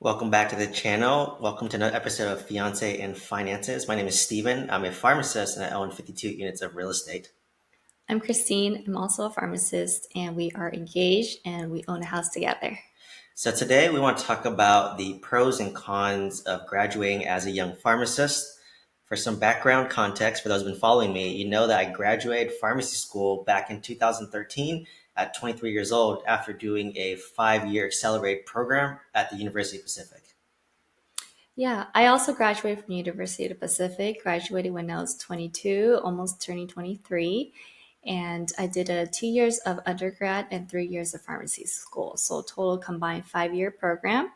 Welcome back to the channel. Welcome to another episode of Fiancé and Finances. My name is Steven. I'm a pharmacist and I own 52 units of real estate. I'm Christine. I'm also a pharmacist, and we are engaged and we own a house together. So today we want to talk about the pros and cons of graduating as a young pharmacist. For some background context, for those who've been following me, you know that I graduated pharmacy school back in 2013 at 23 years old after doing a 5-year accelerated program at the University of Pacific. Yeah, I also graduated from University of the Pacific, graduated when I was 22, almost turning 23. And I did 2 years of undergrad and 3 years of pharmacy school. So total combined 5-year program.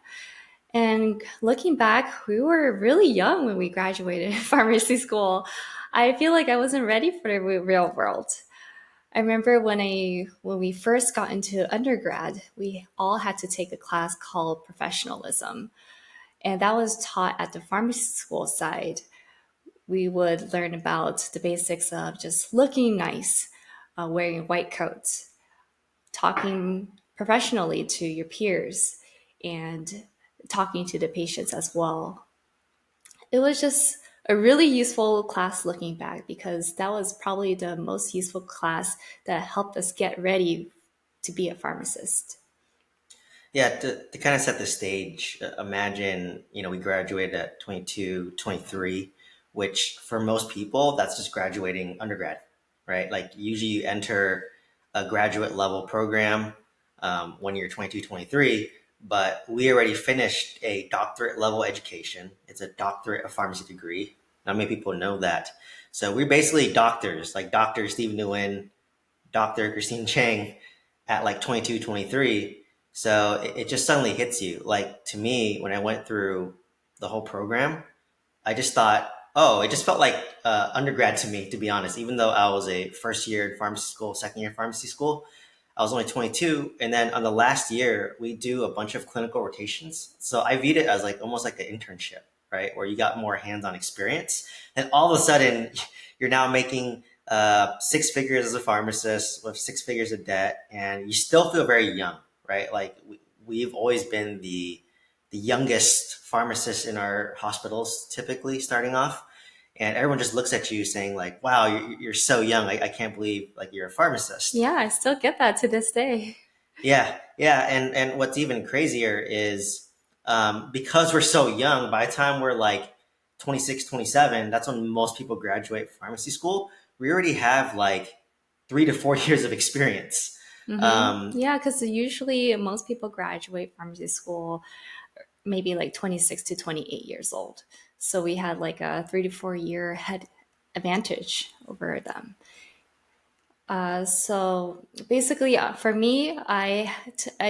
And looking back, we were really young when we graduated pharmacy school. I feel like I wasn't ready for the real world. I remember when we first got into undergrad, we all had to take a class called professionalism, and that was taught at the pharmacy school side. We would learn about the basics of just looking nice, wearing white coats, talking professionally to your peers, and talking to the patients as well. It was just a really useful class looking back because that was probably the most useful class that helped us get ready to be a pharmacist. Yeah, to kind of set the stage, imagine, we graduated at 22, 23, which for most people, that's just graduating undergrad, right? Like usually you enter a graduate level program when you're 22, 23, but we already finished a doctorate level education. It's a doctorate of pharmacy degree. Not many people know that. So we're basically doctors, like Dr. Steve Nguyen, Dr. Christine Chang at like 22, 23. So it just suddenly hits you. Like to me, when I went through the whole program, I just thought, oh, it just felt like undergrad to me, to be honest. Even though I was a first year in pharmacy school, second year in pharmacy school, I was only 22. And then on the last year, we do a bunch of clinical rotations. So I viewed it as like almost like an internship, right? Where you got more hands-on experience. And all of a sudden, you're now making 6 figures as a pharmacist with 6 figures of debt, and you still feel very young, right? Like we've always been the youngest pharmacist in our hospitals, typically starting off, and everyone just looks at you saying like, "Wow, you're so young. I can't believe like you're a pharmacist." Yeah, I still get that to this day. Yeah, yeah, and what's even crazier is because we're so young. By the time we're like 26, 27, that's when most people graduate pharmacy school. We already have like 3 to 4 years of experience. Yeah, because usually most people graduate pharmacy school maybe like 26 to 28 years old. So we had like a 3 to 4 year head advantage over them. So basically, for me, I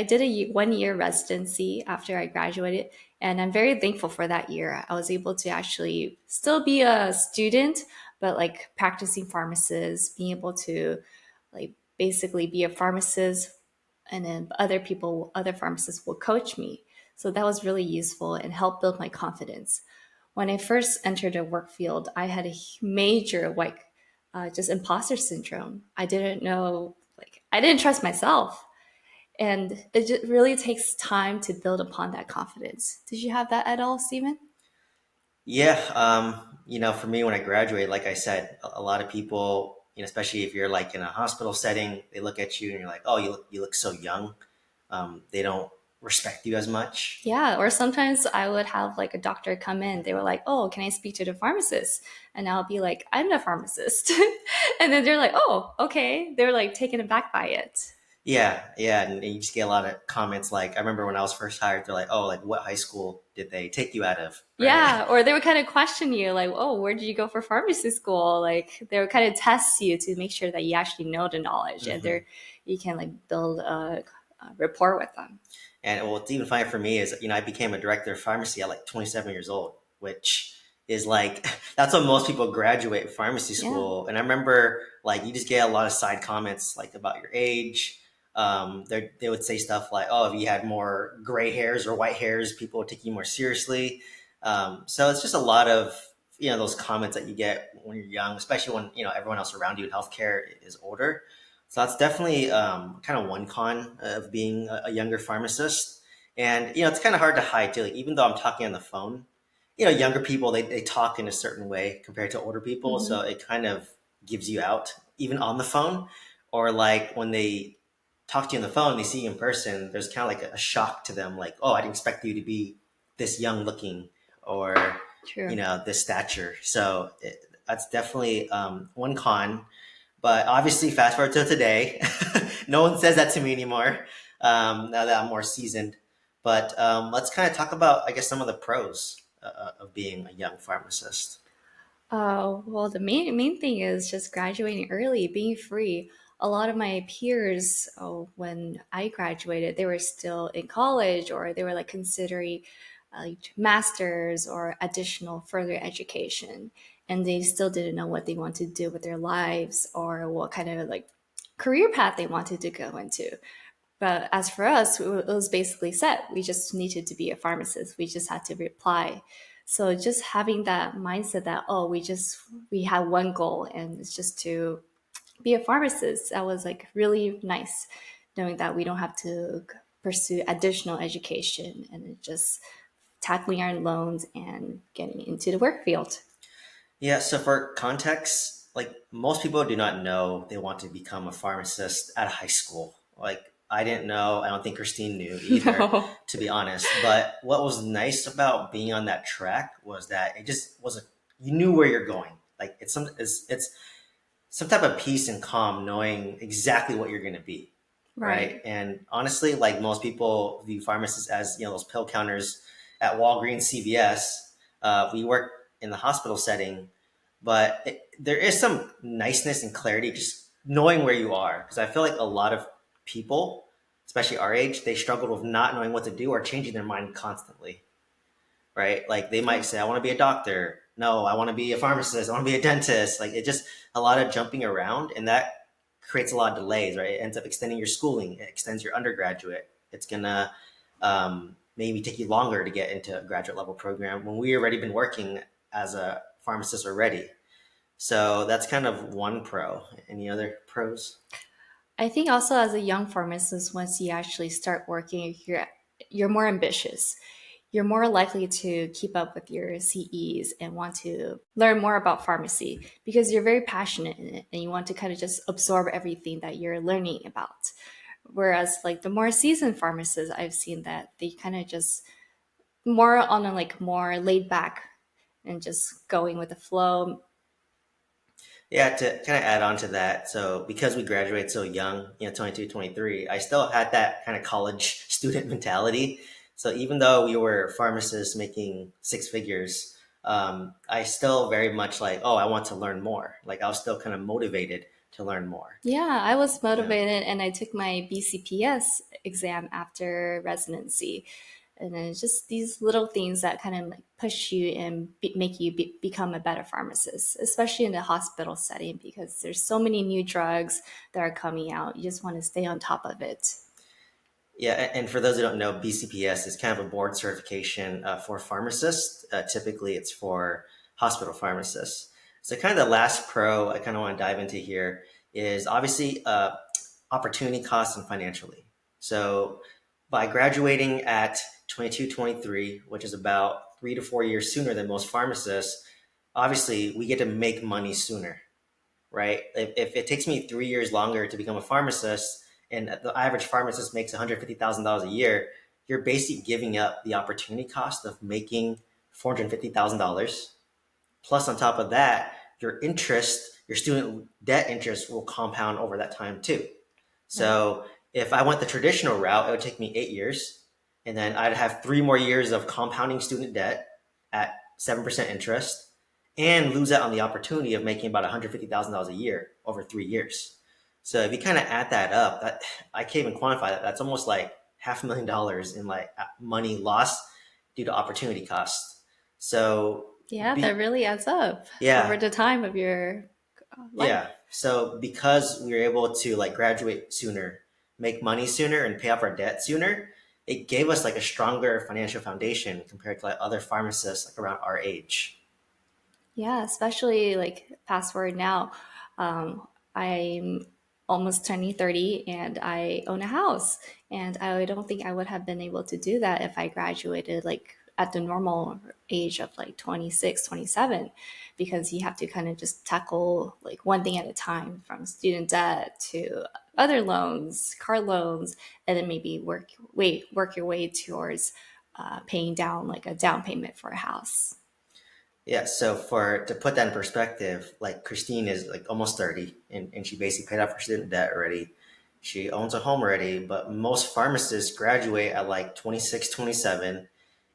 did a 1 year residency after I graduated, and I'm very thankful for that year. I was able to actually still be a student, but like practicing pharmacist, being able to like basically be a pharmacist, and then other pharmacists will coach me. So that was really useful and helped build my confidence. When I first entered the work field, I had a major just imposter syndrome. I didn't know, like, I didn't trust myself. And it just really takes time to build upon that confidence. Did you have that at all, Stephen? Yeah, for me, when I graduated, like I said, a lot of people, especially if you're like in a hospital setting, they look at you and you're like, "Oh, you look so young." They don't respect you as much. Yeah, or sometimes I would have like a doctor come in. They were like, "Oh, can I speak to the pharmacist?" And I'll be like, "I'm the pharmacist." And then they're like, "Oh, okay." They're like taken aback by it. Yeah, yeah, and you just get a lot of comments like, I remember when I was first hired, they're like, "Oh, like what high school did they take you out of?" Right? Yeah, or they would kind of question you, like, "Oh, where did you go for pharmacy school?" Like they would kind of test you to make sure that you actually know the knowledge, and hmm you can like build a rapport with them. And what's even funny for me is, I became a director of pharmacy at like 27 years old, which is like, that's when most people graduate pharmacy Yeah. school. And I remember like, you just get a lot of side comments like about your age. They would say stuff like, "Oh, if you had more gray hairs or white hairs, people would take you more seriously." So it's just a lot of, those comments that you get when you're young, especially when, everyone else around you in healthcare is older. So that's definitely kind of one con of being a younger pharmacist. And it's kind of hard to hide too. Like even though I'm talking on the phone, younger people they talk in a certain way compared to older people, so Hmm. it kind of gives you out even on the phone. Or like when they talk to you on the phone, they see you in person. There's kind of like a shock to them, like, oh, I didn't expect you to be this young looking, or True. this stature. So that's definitely one con. But obviously, fast forward to today, no one says that to me anymore. Now that I'm more seasoned, but let's kind of talk about, I guess, some of the pros of being a young pharmacist. Well, the main thing is just graduating early, being free. A lot of my peers, when I graduated, they were still in college or they were like considering like masters or additional further education, and they still didn't know what they wanted to do with their lives or what kind of like career path they wanted to go into. But as for us, it was basically set. We just needed to be a pharmacist. We just had to reply. So just having that mindset that, oh, we have one goal and it's just to be a pharmacist. That was like really nice, knowing that we don't have to pursue additional education and just tackling our loans and getting into the work field. Yeah, so for context, like most people do not know they want to become a pharmacist at high school. Like I didn't know, I don't think Christine knew either, No. to be honest. But what was nice about being on that track was that it just was you knew where you're going. Like it's some type of peace and calm knowing exactly what you're going to be, right? Right. And honestly, like most people view pharmacists as those pill counters at Walgreens, CVS. We work in the hospital setting, but there is some niceness and clarity just knowing where you are. Because I feel like a lot of people, especially our age, they struggle with not knowing what to do or changing their mind constantly, right? Like they might say, I want to be a doctor. No, I want to be a pharmacist. I want to be a dentist. Like it just a lot of jumping around, and that creates a lot of delays, right? It ends up extending your schooling. It extends your undergraduate. It's gonna maybe take you longer to get into a graduate level program when we already been working as a pharmacist already. So that's kind of one pro. Any other pros? I think also as a young pharmacist, once you actually start working, you're more ambitious. You're more likely to keep up with your CEs and want to learn more about pharmacy because you're very passionate in it and you want to kind of just absorb everything that you're learning about. Whereas like the more seasoned pharmacists, I've seen that they kind of just more on a like more laid back and just going with the flow. Yeah, to kind of add on to that, so because we graduated so young, 22, 23, I still had that kind of college student mentality. So even though we were pharmacists making six figures, I still very much like, oh, I want to learn more. Like I was still kind of motivated to learn more. Yeah, I was Yeah. motivated and I took my BCPS exam after residency. And then it's just these little things that kind of like push you and make you become a better pharmacist, especially in the hospital setting, because there's so many new drugs that are coming out. You just want to stay on top of it. Yeah, and for those who don't know, BCPS is kind of a board certification for pharmacists. Typically, it's for hospital pharmacists. So, kind of the last pro I kind of want to dive into here is obviously opportunity costs and financially. So, by graduating at 22, 23, which is about 3 to 4 years sooner than most pharmacists, obviously we get to make money sooner, right? If it takes me 3 years longer to become a pharmacist and the average pharmacist makes $150,000 a year, you're basically giving up the opportunity cost of making $450,000. Plus, on top of that, your interest, your student debt interest will compound over that time too. Right. So if I went the traditional route, it would take me 8 years, and then I'd have 3 more years of compounding student debt at 7% interest, and lose out on the opportunity of making about $150,000 a year over 3 years. So if you kind of add that up, that I can't even quantify that. That's almost like $500,000 in like money lost due to opportunity costs. So Yeah, that be really adds up over yeah, the time of your life. yeah. So because we were able to like graduate sooner, make money sooner, and pay off our debt sooner, it gave us like a stronger financial foundation compared to like other pharmacists like around our age. Yeah, especially like fast forward now. I'm almost turning 30, and I own a house. And I don't think I would have been able to do that if I graduated like at the normal age of like 26, 27, because you have to kind of just tackle like one thing at a time, from student debt to other loans, car loans, and then maybe work your way towards paying down like a down payment for a house. Yeah, so for to put that in perspective, like Christine is like almost 30 and she basically paid off her student debt already. She owns a home already, but most pharmacists graduate at like 26, 27.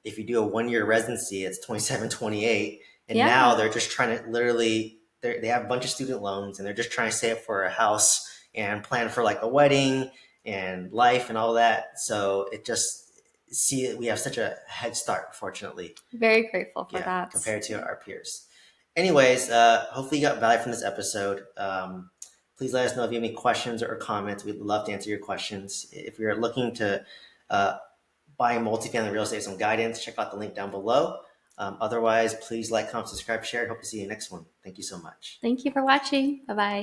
If you do a 1 year residency, it's 27, 28. And now Yeah, they're just trying to literally, they have a bunch of student loans and they're just trying to save for a house and plan for like a wedding and life and all that. So it just, see, we have such a head start, fortunately. very grateful for Yeah, that. compared to our peers. Anyways, hopefully you got value from this episode. Please let us know if you have any questions or comments. We'd love to answer your questions. If you're looking to uh, buy multifamily real estate, some guidance, check out the link down below. Otherwise, please like, comment, subscribe, share. Hope to see you next one. Thank you so much. Thank you for watching. Bye bye.